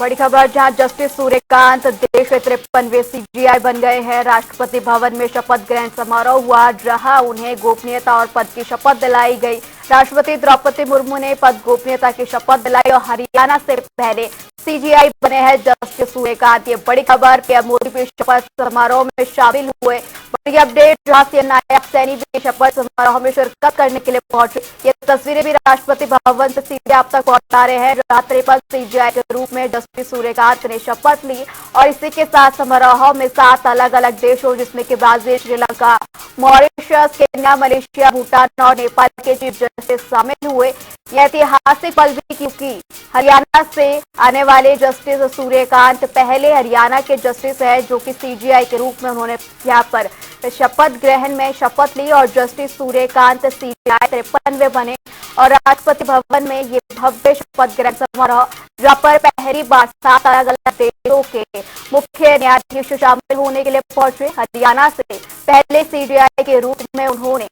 बड़ी खबर, जहां जस्टिस सूर्यकांत देश के 53वें सीजीआई बन गए हैं। राष्ट्रपति भवन में शपथ ग्रहण समारोह हुआ, जहां उन्हें गोपनीयता और पद की शपथ दिलाई गई। राष्ट्रपति द्रौपदी मुर्मू ने पद गोपनीयता की शपथ दिलाई और हरियाणा से पहले सीजीआई बने हैं जस्टिस सूर्यकांत। ये बड़ी खबर, पीएम मोदी भी शपथ समारोह में शामिल हुए। बड़ी अपडेट, जहां सीएम नायब सैनी भी शपथ समारोह में शिरकत करने के लिए पहुंचे। ये तस्वीरें भी राष्ट्रपति भवन से सीधे आप तक पहुंचा रहे हैं। रात्रि पर सीजीआई के रूप में जस्टिस सूर्यकांत ने शपथ ली और इसी के साथ समारोह में 7 अलग अलग देशों, जिसमें कि Brazil, Sri Lanka, Mauritius, Kenya, Malaysia, Bhutan और नेपाल के चीफ जस्टिस शामिल हुए। यह ऐतिहासिक पल भी, क्योंकि हरियाणा से आने वाले जस्टिस सूर्यकांत पहले हरियाणा के जस्टिस है, जो कि सीजीआई के रूप में उन्होंने यहाँ पर शपथ ग्रहण में शपथ ली और जस्टिस सूर्यकांत सीजीआई 53वें बने। और राष्ट्रपति भवन में ये भव्य शपथ ग्रहण समारोह, जहां पर पहली बार 7 अलग अलग देशों के मुख्य न्यायाधीश शामिल होने के लिए पहुंचे। हरियाणा से पहले सीजीआई के रूप में उन्होंने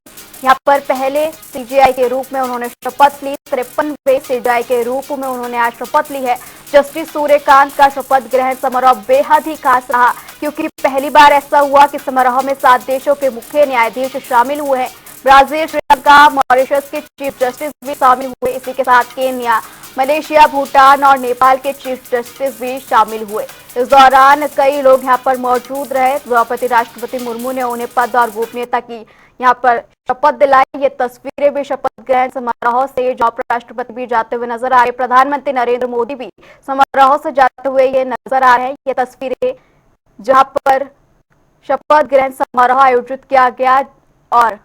शपथ ली। 53वें सीजीआई के रूप में उन्होंने आज शपथ ली है। जस्टिस सूर्यकांत का शपथ ग्रहण समारोह बेहद ही खास रहा, क्योंकि पहली बार ऐसा हुआ कि समारोह में 7 देशों के मुख्य न्यायाधीश शामिल हुए हैं। ब्राजील, श्रीलंका, मॉरिशस के चीफ जस्टिस भी शामिल हुए। इसी के साथ केन्या, मलेशिया, भूटान और नेपाल के चीफ जस्टिस भी शामिल हुए। इस दौरान कई लोग यहाँ पर मौजूद रहे। द्रौपदी राष्ट्रपति मुर्मू ने उन्हें पद और गोपनीयता की यहाँ पर शपथ दिलाई। ये तस्वीरें भी शपथ ग्रहण समारोह से, जहां राष्ट्रपति भी जाते हुए नजर आ रहे, प्रधानमंत्री नरेंद्र मोदी भी समारोह से जाते हुए ये नजर आ रहे हैं। ये तस्वीरें जहां पर शपथ ग्रहण समारोह आयोजित किया गया और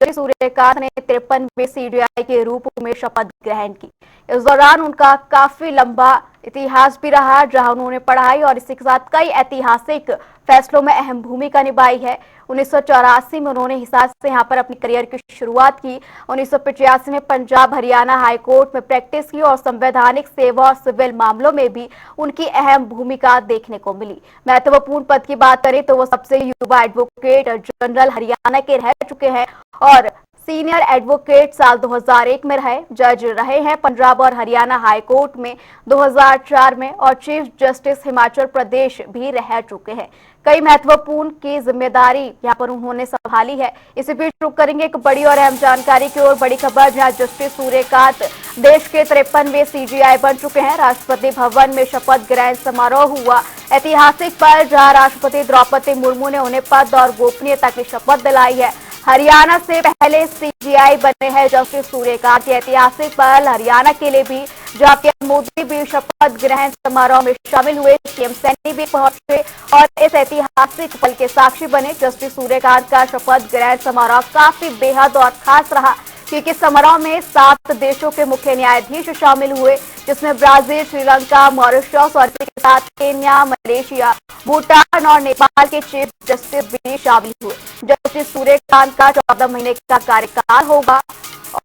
सूर्यकांत ने 53वें सीजीआई के रूप में शपथ ग्रहण की। इस दौरान उनका काफी लंबा इतिहास भी रहा, जहां उन्होंने पढ़ाई और इसी के साथ कई ऐतिहासिक फैसलों में अहम भूमिका निभाई है। 1984 में उन्होंने हिसार से यहाँ पर अपनी करियर की शुरुआत की। 1985 में पंजाब हरियाणा हाईकोर्ट में प्रैक्टिस की और संवैधानिक सेवा और सिविल मामलों में भी उनकी अहम भूमिका देखने को मिली। महत्वपूर्ण पद की बात करें तो वो सबसे युवा एडवोकेट जनरल हरियाणा के रह चुके हैं और सीनियर एडवोकेट साल 2001 में रहे। जज रहे हैं पंजाब और हरियाणा हाईकोर्ट में 2004 में और चीफ जस्टिस हिमाचल प्रदेश भी रह चुके हैं। कई महत्वपूर्ण की जिम्मेदारी यहाँ पर उन्होंने संभाली है। इसी बीच रुक करेंगे एक बड़ी और अहम जानकारी की ओर। बड़ी खबर, जहाँ जस्टिस सूर्यकांत देश के 53वें सीजीआई बन चुके हैं। राष्ट्रपति भवन में शपथ ग्रहण समारोह हुआ। ऐतिहासिक पल, जहाँ राष्ट्रपति द्रौपदी मुर्मू ने उन्हें पद और गोपनीयता की शपथ दिलाई है। हरियाणा से पहले सीजीआई बने हैं जस्टिस सूर्यकांत। ऐतिहासिक पल हरियाणा के लिए भी, जहां पीएम मोदी भी शपथ ग्रहण समारोह में शामिल हुए। सीएम सैनी भी पहुंचे और इस ऐतिहासिक पल के साक्षी बने। जस्टिस सूर्यकांत का शपथ ग्रहण समारोह काफी बेहद और खास रहा, क्योंकि समारोह में 7 देशों के मुख्य न्यायाधीश शामिल हुए, जिसमें ब्राजील, श्रीलंका, मॉरिशस और इसके साथ केन्या, मलेशिया, भूटान और नेपाल के चीफ जस्टिस भी शामिल हुए। जस्टिस सूर्यकांत का 14 महीने का कार्यकाल होगा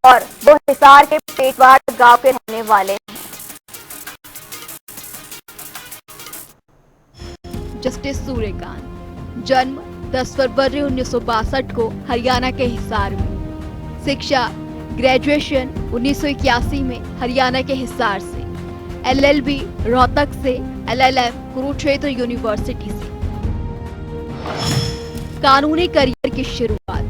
और वो हिसार के पेटवाड़ गांव के रहने वाले हैं। जस्टिस सूर्यकांत जन्म 10 फरवरी 1962 को हरियाणा के हिसार में। शिक्षा ग्रेजुएशन 1981 में हरियाणा के हिसार से, एलएलबी रोहतक से, एलएलएम कुरुक्षेत्र यूनिवर्सिटी से। कानूनी करियर की शुरुआत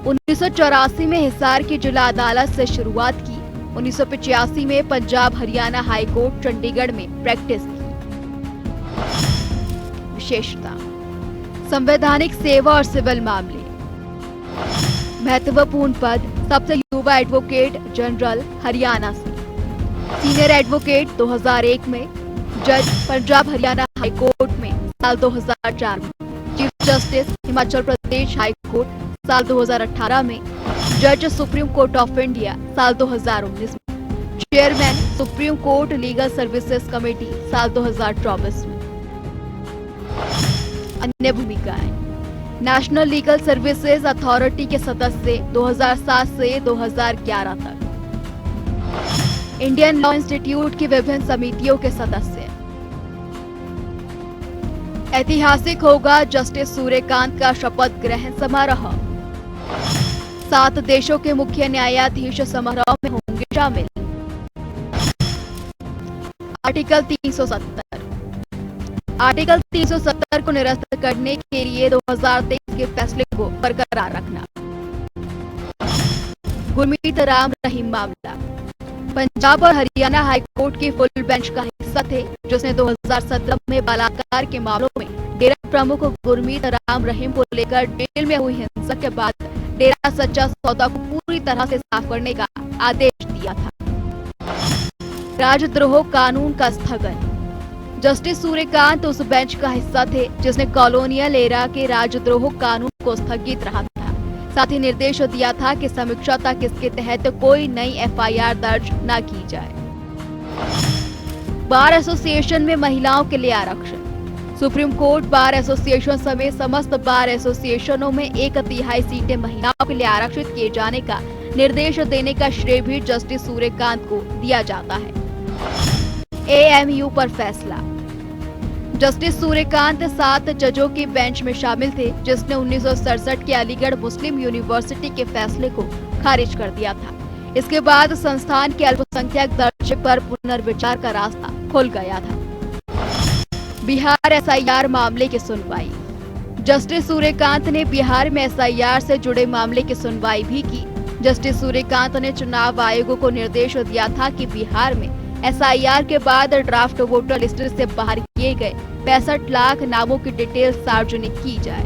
1984 में हिसार की जिला अदालत से शुरुआत की। 1985 में पंजाब हरियाणा हाईकोर्ट चंडीगढ़ में प्रैक्टिस की। विशेषता संवैधानिक सेवा और सिविल मामले। महत्वपूर्ण पद सबसे युवा एडवोकेट जनरल हरियाणा से, सीनियर एडवोकेट 2001 में, जज पंजाब हरियाणा हाईकोर्ट में साल 2004 में, chief justice Himachal Pradesh high court साल 2018 में, जज सुप्रीम कोर्ट ऑफ इंडिया साल 2019 में, chairman supreme court legal services committee साल 2024 में। अन्य भूमिकाएं, नेशनल लीगल सर्विसेज अथॉरिटी के सदस्य 2007 से 2011 तक, इंडियन लॉ इंस्टीट्यूट की विभिन्न समितियों के सदस्य। ऐतिहासिक होगा जस्टिस सूर्यकांत का शपथ ग्रहण समारोह। 7 देशों के मुख्य न्यायाधीश समारोह में होंगे शामिल। आर्टिकल 370 आर्टिकल 370 को निरस्त करने के लिए 2023 के फैसले को बरकरार रखना। गुरमीत राम रहीम मामला पंजाब और हरियाणा हाईकोर्ट की फुल बेंच का हिस्सा थे, जिसने 2017 में बलात्कार के मामलों में डेरा प्रमुख गुरमीत राम रहीम को लेकर जेल में हुई हिंसा के बाद डेरा सच्चा सौदा को पूरी तरह से साफ करने का आदेश दिया था। राजद्रोह कानून का स्थगन जस्टिस सूर्यकांत उस बेंच का हिस्सा थे जिसने कॉलोनियल एरा के राजद्रोह कानून को स्थगित रखा था। साथ ही निर्देश दिया था कि समीक्षा तक इसके तहत कोई नई एफआईआर दर्ज न की जाए। बार एसोसिएशन में महिलाओं के लिए आरक्षण सुप्रीम कोर्ट बार एसोसिएशन समेत समस्त बार एसोसिएशनों में 1/3 सीटें महिलाओं के लिए आरक्षित किए जाने का निर्देश देने का श्रेय भी जस्टिस सूर्यकांत को दिया जाता है। एएमयू पर फैसला जस्टिस सूर्यकांत 7 जजों की बेंच में शामिल थे, जिसने 1967 के अलीगढ़ मुस्लिम यूनिवर्सिटी के फैसले को खारिज कर दिया था। इसके बाद संस्थान के अल्पसंख्यक दर्जे पर पुनर्विचार का रास्ता खुल गया था। बिहार एसआईआर मामले की सुनवाई जस्टिस सूर्यकांत ने बिहार में एसआईआर से जुड़े मामले की सुनवाई भी की। जस्टिस सूर्यकांत ने चुनाव आयोग को निर्देश दिया था कि बिहार में एसआईआर के बाद ड्राफ्ट वोटर लिस्ट से बाहर किए गए 65 लाख नामों की डिटेल सार्वजनिक की जाए।